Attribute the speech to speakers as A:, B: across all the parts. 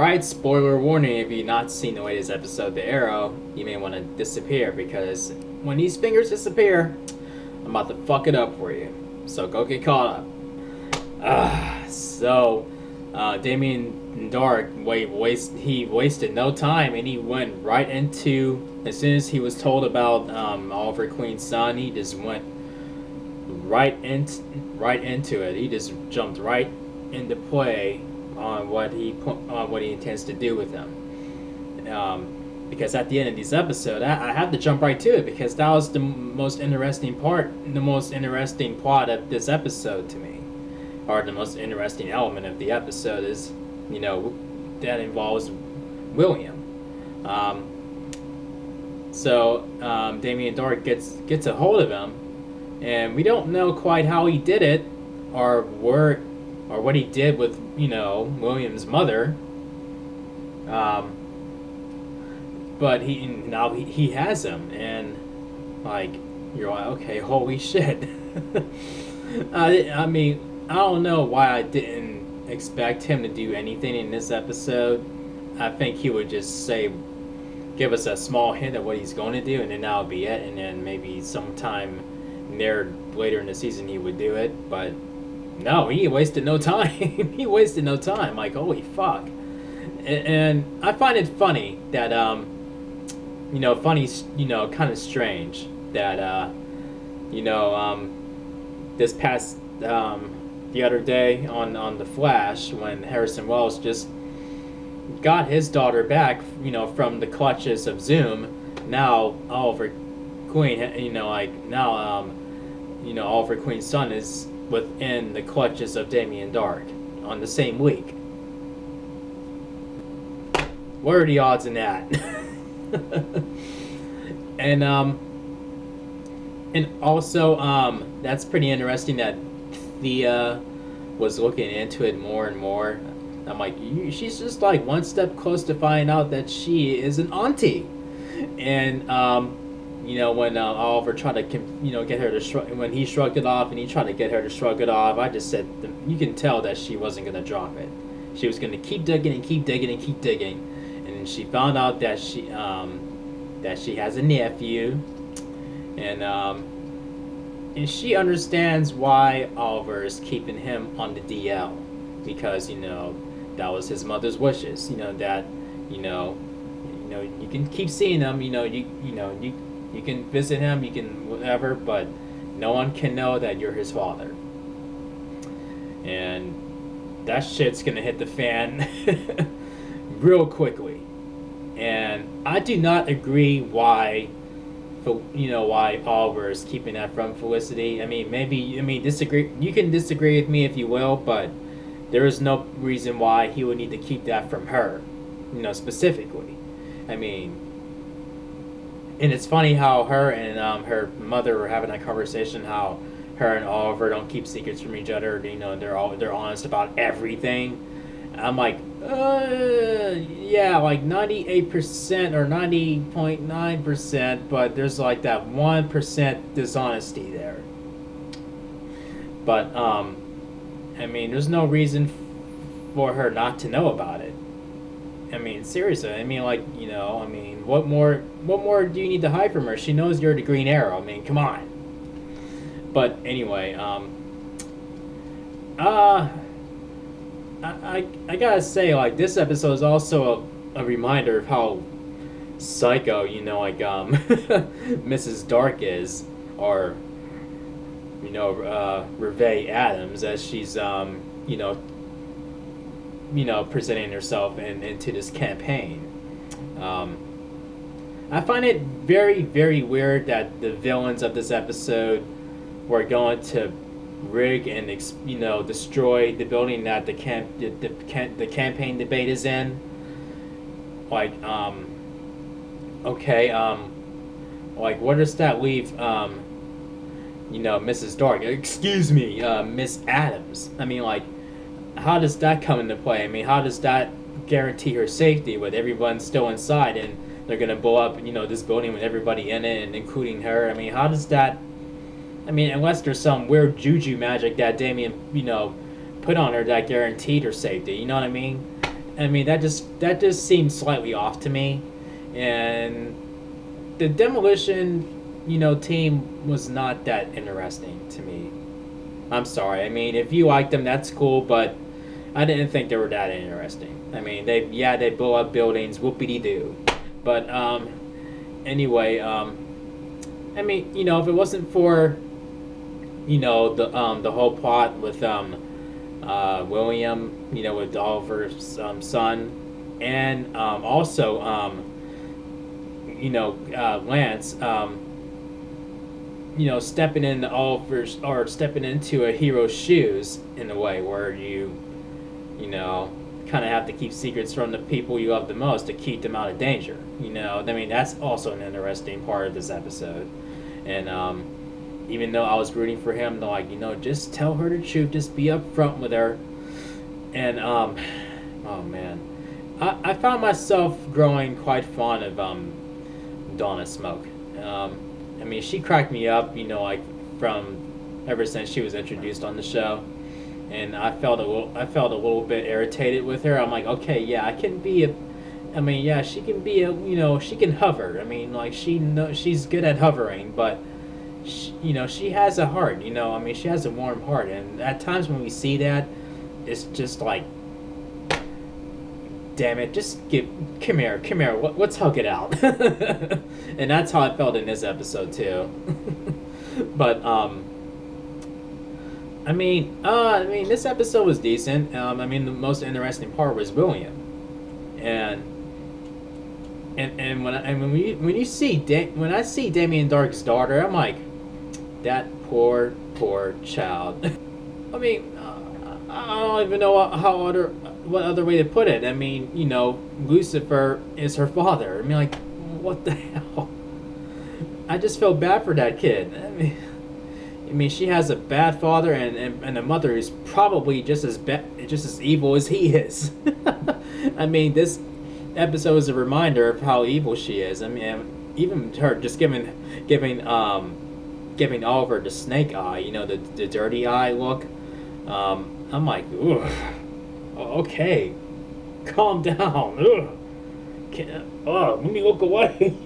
A: Alright, spoiler warning, if you've not seen the latest episode, The Arrow, you may want to disappear, because when these fingers disappear, I'm about to fuck it up for you. So go get caught up. Damien Dark, he wasted no time, and he went right into, as soon as he was told about Oliver Queen's son, he just went right into it. He just jumped right into play on what he intends to do with them. Because at the end of this episode, I have to jump right to it, because that was the most interesting part, the most interesting plot of this episode to me, or the most interesting element of the episode is, that involves William. Damien Dark gets a hold of him, and we don't know quite how he did it, or what he did with, William's mother. But he has him, and you're like, okay, holy shit. I mean, I don't know why I didn't expect him to do anything in this episode. I think he would just give us a small hint of what he's going to do, and then that'll be it. And then maybe sometime later in the season he would do it. But no, he wasted no time. He wasted no time. Like, holy fuck. And I find it funny that kind of strange that this past the other day on The Flash, when Harrison Wells just got his daughter back, from the clutches of Zoom. Now Oliver Queen, Oliver Queen's son is within the clutches of Damien Dark on the same week. What are the odds in that? And also that's pretty interesting that Thea was looking into it more and more. I'm like, she's just like one step close to finding out that she is an auntie. And when Oliver tried to get her to when he shrugged it off, and he tried to get her to shrug it off, I just said, you can tell that she wasn't gonna drop it. She was gonna keep digging and keep digging and keep digging. And she found out that she has a nephew, and she understands why Oliver is keeping him on the DL, because that was his mother's wishes. That you can keep seeing him. You can visit him. You can whatever, but no one can know that you're his father. And that shit's gonna hit the fan real quickly. And I do not agree why Oliver is keeping that from Felicity. Disagree. You can disagree with me if you will, but there is no reason why he would need to keep that from her, specifically. And it's funny how her and her mother were having that conversation, how her and Oliver don't keep secrets from each other. They're honest about everything. I'm like, yeah, like 98% or 90.9%, but there's like that 1% dishonesty there. But there's no reason for her not to know about it. Seriously, what more do you need to hide from her? She knows you're the Green Arrow. Come on. But anyway, I gotta say, this episode is also a reminder of how psycho, Mrs. Dark is, or, Reve Adams, as she's, presenting herself into this campaign. I find it very, very weird that the villains of this episode were going to rig and destroy the building that the campaign debate is in. What does that leave Mrs. Dark, excuse me, Miss Adams? How does that come into play? How does that guarantee her safety with everyone still inside, and they're gonna blow up this building with everybody in it, and including her? How does that, unless there's some weird juju magic that Damien, put on her that guaranteed her safety, you know what I mean? I mean, that just seemed slightly off to me, and the demolition, team was not that interesting to me. I'm sorry. I mean, if you like them, that's cool, but I didn't think they were that interesting. I mean, they blow up buildings, whoopity doo. But anyway, I mean, if it wasn't for the whole plot with William, with Oliver's son, and also Lance, stepping in Oliver's or stepping into a hero's shoes in a way where kind of have to keep secrets from the people you love the most to keep them out of danger. I mean, that's also an interesting part of this episode. And even though I was rooting for him to just tell her the truth, just be upfront with her. And oh man, I found myself growing quite fond of Donna Smoke. I mean, she cracked me up, from ever since she was introduced on the show, and I felt a little bit irritated with her. I'm like, okay, yeah, I can be a, I mean, yeah, she can be a, she can hover. I mean, she's good at hovering, but she has a heart. I mean, she has a warm heart, and at times when we see that, it's just like, damn it, come here, let's hug it out. And that's how I felt in this episode too. But I mean, this episode was decent. I mean, the most interesting part was William, and when you see when I see Damien Dark's daughter, I'm like, that poor child. I mean, I don't even know what other way to put it. I mean, Lucifer is her father. I mean, like, what the hell? I just feel bad for that kid. I mean, she has a bad father and a mother who's probably just as evil as he is. I mean, this episode is a reminder of how evil she is. I mean, even her just giving Oliver the snake eye, the dirty eye look. I'm like, ugh, okay, calm down. Ugh. Let me look away.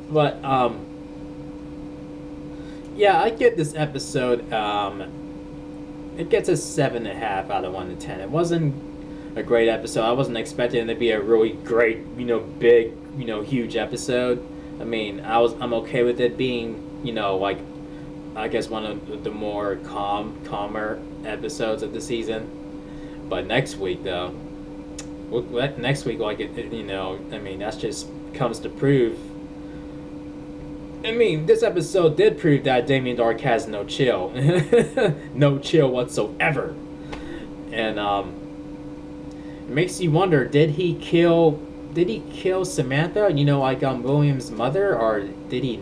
A: But yeah, I give this episode, it gets a 7.5 out of 1 to 10. It wasn't a great episode. I wasn't expecting it to be a really great, big, huge episode. I mean, I'm okay with it being, I guess one of the more calmer episodes of the season. But next week, though, I mean, that's just comes to prove. I mean, this episode did prove that Damien Dark has no chill. No chill whatsoever. And it makes you wonder, did he kill Samantha, William's mother, or did he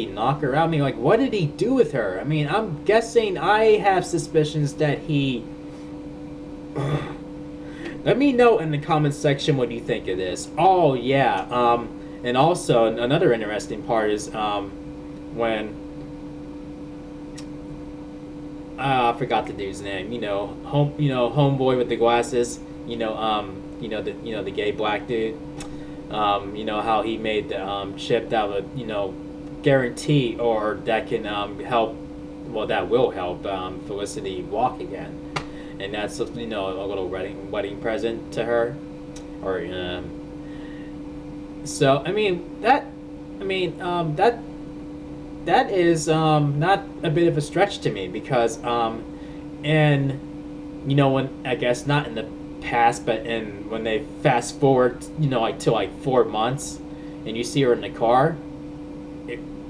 A: knock her out? I mean, like, what did he do with her? I mean, I'm guessing, I have suspicions that he... Let me know in the comments section what you think of this. Oh, yeah, and also, another interesting part is when I forgot the dude's name. Homeboy with the glasses. The gay black dude. How he made the chip that would guarantee, or that can help. Well, that will help Felicity walk again, and that's a little wedding present to her, or. So that is not a bit of a stretch to me, because when I guess not in the past, but when they fast forward to 4 months, and you see her in the car,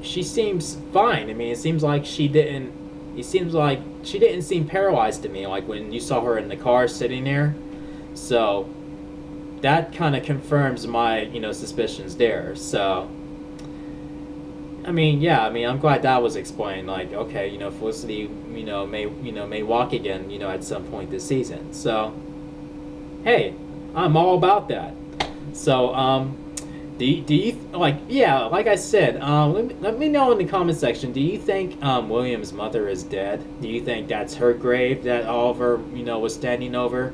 A: she seems fine. I mean, it seems like she didn't seem paralyzed to me, like when you saw her in the car sitting there. So that kind of confirms my, suspicions there. So, I mean, yeah, I'm glad that was explained. Like, okay, Felicity, may walk again, at some point this season. So, hey, I'm all about that. So, do you like I said, let me know in the comment section. Do you think William's mother is dead? Do you think that's her grave that Oliver, was standing over?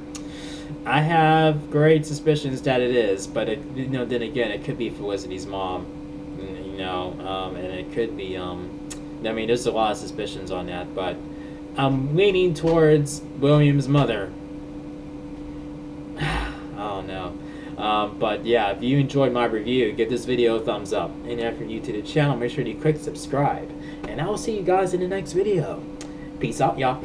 A: I have great suspicions that it is, but then again, it could be Felicity's mom, and it could be. I mean, there's a lot of suspicions on that, but I'm leaning towards William's mother. I don't know. But yeah, if you enjoyed my review, give this video a thumbs up. And if you're new to the channel, make sure you click subscribe. And I will see you guys in the next video. Peace out, y'all.